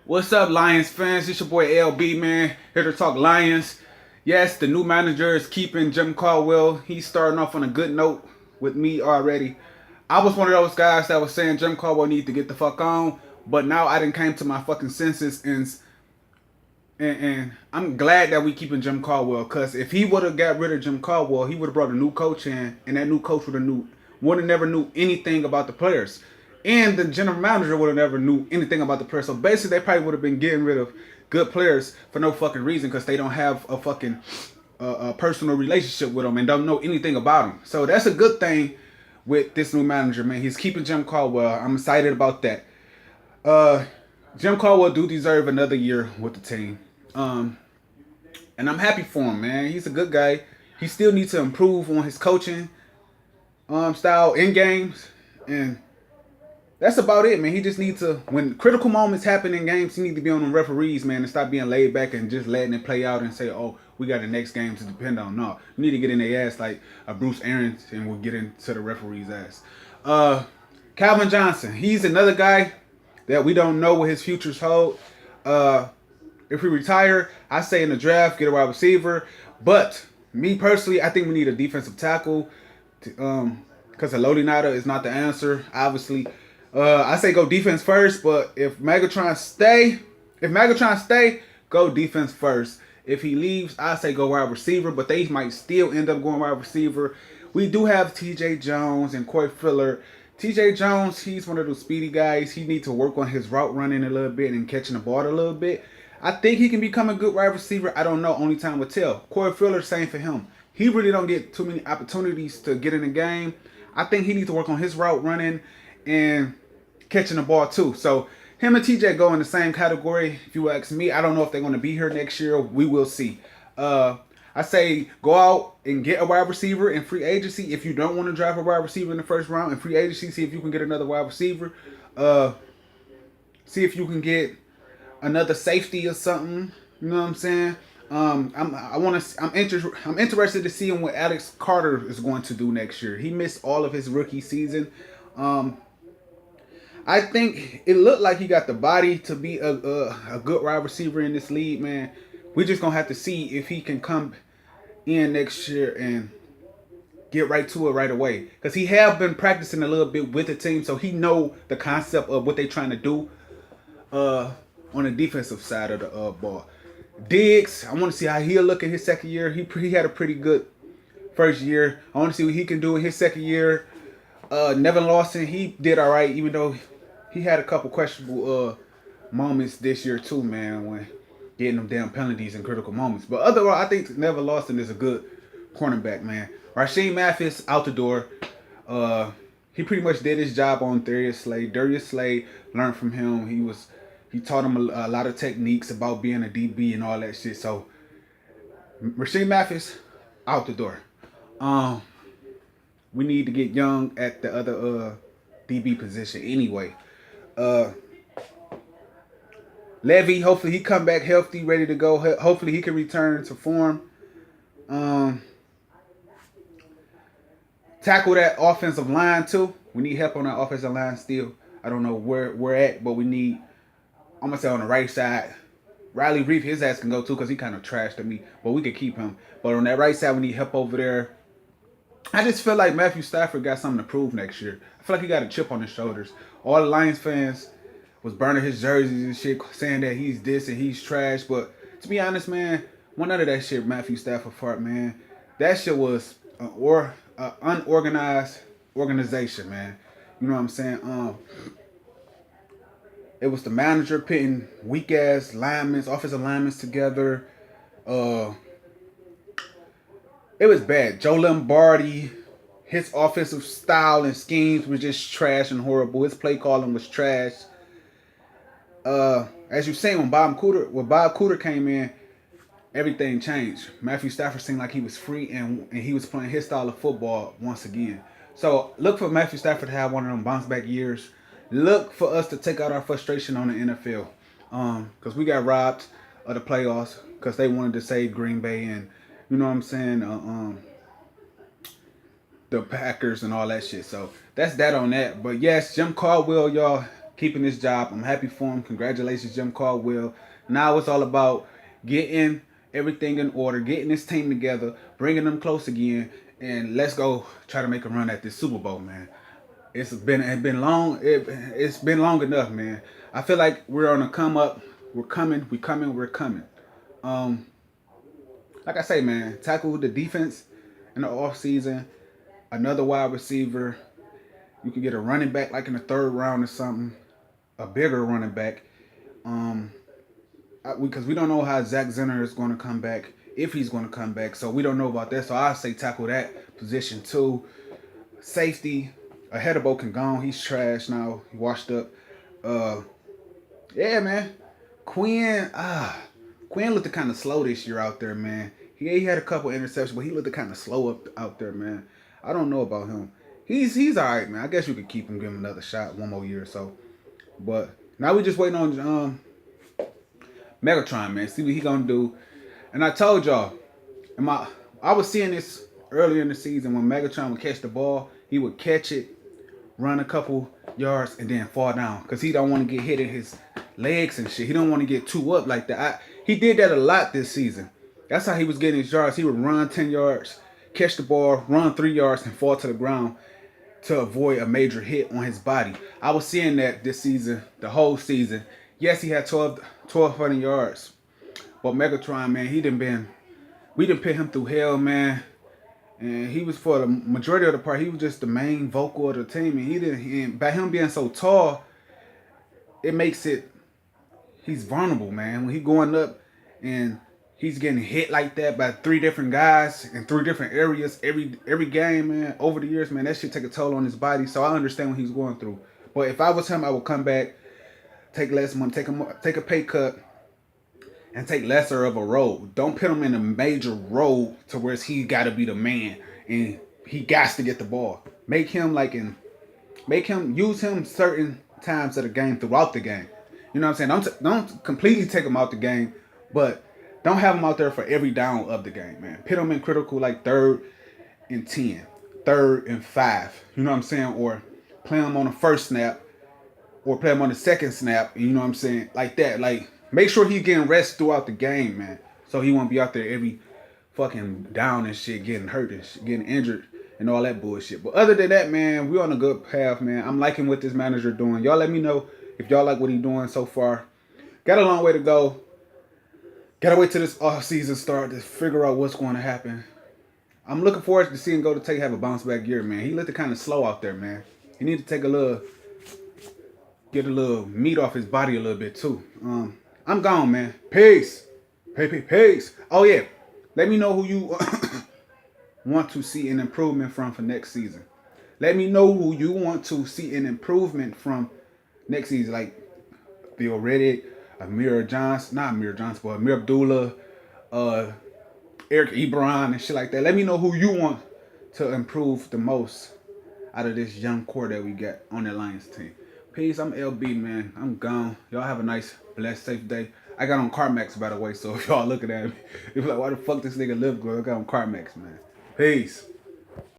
What's up, Lions fans? It's your boy LB, man. Here to talk Lions. Yes, the new manager is keeping Jim Caldwell. He's starting off on a good note with me already. I was one of those guys that was saying Jim Caldwell need to get the fuck on, but now I didn't came to my fucking senses and I'm glad that we keeping Jim Caldwell because if he would have got rid of Jim Caldwell, he would have brought a new coach in, and that new coach would have never knew anything about the players, and the general manager would have never knew anything about the players. So basically, they probably would have been getting rid of good players for no fucking reason because they don't have a fucking a personal relationship with them and don't know anything about them. So that's a good thing with this new manager, man. He's keeping Jim Caldwell. I'm excited about that. Uh, Jim Caldwell do deserve another year with the team. Um, and I'm happy for him, man. He's a good guy. He still needs to improve on his coaching style in games, and that's about it, man. He just needs to, when critical moments happen in games, he needs to be on the referees, man, and stop being laid back and just letting it play out and say, oh, we got the next game to depend on. No, you need to get in their ass like a Bruce Arians, and we'll get into the referee's ass. Uh, Calvin Johnson, he's another guy that we don't know what his futures hold. If we retire, I say in the draft, get a wide receiver. But me personally, I think we need a defensive tackle. Because Nada is not the answer, obviously. I say go defense first, but if Megatron stay, go defense first. If he leaves, I say go wide receiver, but they might still end up going wide receiver. We do have T.J. Jones and Coy Filler. T.J. Jones, he's one of those speedy guys. He needs to work on his route running a little bit and catching the ball a little bit. I think he can become a good wide receiver. I don't know. Only time will tell. Corey Filler, same for him. He really don't get too many opportunities to get in the game. I think he needs to work on his route running and catching the ball too. So him and TJ go in the same category. If you ask me, I don't know if they're going to be here next year. We will see. I say go out and get a wide receiver in free agency. If you don't want to draft a wide receiver in the first round in free agency, see if you can get another wide receiver. See if you can get another safety or something. You know what I'm saying? I'm interested to see what Alex Carter is going to do next year. He missed all of his rookie season. I think it looked like he got the body to be a good wide receiver in this league, man. We're just gonna have to see if he can come in next year and get right to it right away. Because he have been practicing a little bit with the team, so he know the concept of what they trying to do on the defensive side of the ball. Diggs, I want to see how he'll look in his second year. He had a pretty good first year. I want to see what he can do in his second year. Nevin Lawson, he did all right, even though he had a couple questionable moments this year too, man, when getting them damn penalties in critical moments. But otherwise, I think Nevin Lawson is a good cornerback, man. Rasheem Mathis out the door. He pretty much did his job on Darius Slade. Darius Slade learned from him. He taught him a lot of techniques about being a DB and all that shit. So Rasheem Mathis out the door. We need to get young at the other DB position anyway. Levy, hopefully he come back healthy, ready to go. Hopefully he can return to form. Tackle that offensive line too. We need help on that offensive line still. I don't know where we're at, but we need, I'm going to say on the right side, Riley Reef, his ass can go too because he kind of trashed at me, but we could keep him. But on that right side, we need help over there. I just feel like Matthew Stafford got something to prove next year. I feel like he got a chip on his shoulders. All the Lions fans was burning his jerseys and shit, saying that he's this and he's trash. But to be honest, man, none of that shit Matthew Stafford fart, man. That shit was an unorganized organization, man. You know what I'm saying? It was the manager pitting weak ass linemen, offensive linemen together. It was bad. Joe Lombardi, his offensive style and schemes was just trash and horrible. His play calling was trash. As you seen when Bob Cooter came in, everything changed. Matthew Stafford seemed like he was free and he was playing his style of football once again. So look for Matthew Stafford to have one of them bounce back years. Look for us to take out our frustration on the NFL. Because we got robbed of the playoffs because they wanted to save Green Bay and, you know what I'm saying, the Packers and all that shit. So that's that on that. But yes, Jim Caldwell, y'all, keeping his job. I'm happy for him. Congratulations, Jim Caldwell. Now it's all about getting everything in order, getting this team together, bringing them close again, and let's go try to make a run at this Super Bowl, man. It's been long. It's been long enough, man. I feel like we're on a come up. We're coming. We coming. We're coming. Um, like I say, man, tackle the defense in the off season. Another wide receiver. You can get a running back like in the third round or something. A bigger running back. Um, because we don't know how Zach Zenner is going to come back, if he's going to come back. So we don't know about that. So I say tackle that position too. Safety. Ahead can gone. He's trash now. He washed up. Uh, yeah, man. Quinn. Quinn looked kind of slow this year out there, man. He had a couple interceptions, but he looked kind of slow out there, man. I don't know about him. He's all right, man. I guess you could keep him, give him another shot, one more year or so. But now we just waiting on Megatron, man. See what he gonna do. And I told y'all, I was seeing this earlier in the season when Megatron would catch the ball, he would catch it, run a couple yards, and then fall down because he don't want to get hit in his legs and shit. He don't want to get too up like that. He did that a lot this season. That's how he was getting his yards. He would run 10 yards, catch the ball, run 3 yards, and fall to the ground to avoid a major hit on his body. I was seeing that this season, the whole season. Yes, he had 1,200 yards. But Megatron, man, we didn't put him through hell, man. And he was, for the majority of the part, he was just the main vocal of the team. And by him being so tall, it makes it, he's vulnerable, man. When he going up and he's getting hit like that by 3 different guys in 3 different areas every game, man, over the years, man, that shit take a toll on his body. So I understand what he's going through. But if I was him, I would come back, take less money, take a pay cut, and take lesser of a role. Don't put him in a major role to where he got to be the man and he got to get the ball. Make him use him certain times of the game throughout the game. You know what I'm saying? Don't completely take him out the game, but don't have him out there for every down of the game, man. Put him in critical like 3rd and 10, 3rd and 5. You know what I'm saying? Or play him on the first snap, or play him on the second snap. You know what I'm saying? Like that. Like, make sure he's getting rest throughout the game, man. So he won't be out there every fucking down and shit, getting hurt and shit, getting injured and all that bullshit. But other than that, man, we on a good path, man. I'm liking what this manager doing. Y'all let me know if y'all like what he doing so far. Got a long way to go. Gotta wait till this off season start to figure out what's going to happen. I'm looking forward to seeing Golden Tate have a bounce back year, man. He looked kind of slow out there, man. He need to get a little meat off his body a little bit too. I'm gone, man. Peace. Peace. Oh yeah. Let me know who you want to see an improvement from for next season. Let me know who you want to see an improvement from next season. Like Theo Riddick, Amir Abdullah, Eric Ebron and shit like that. Let me know who you want to improve the most out of this young core that we got on the Lions team. Peace. I'm LB, man. I'm gone. Y'all have a nice, blessed, safe day. I got on CarMax, by the way, so if y'all looking at me, you're like, why the fuck this nigga live good? I got on CarMax, man. Peace.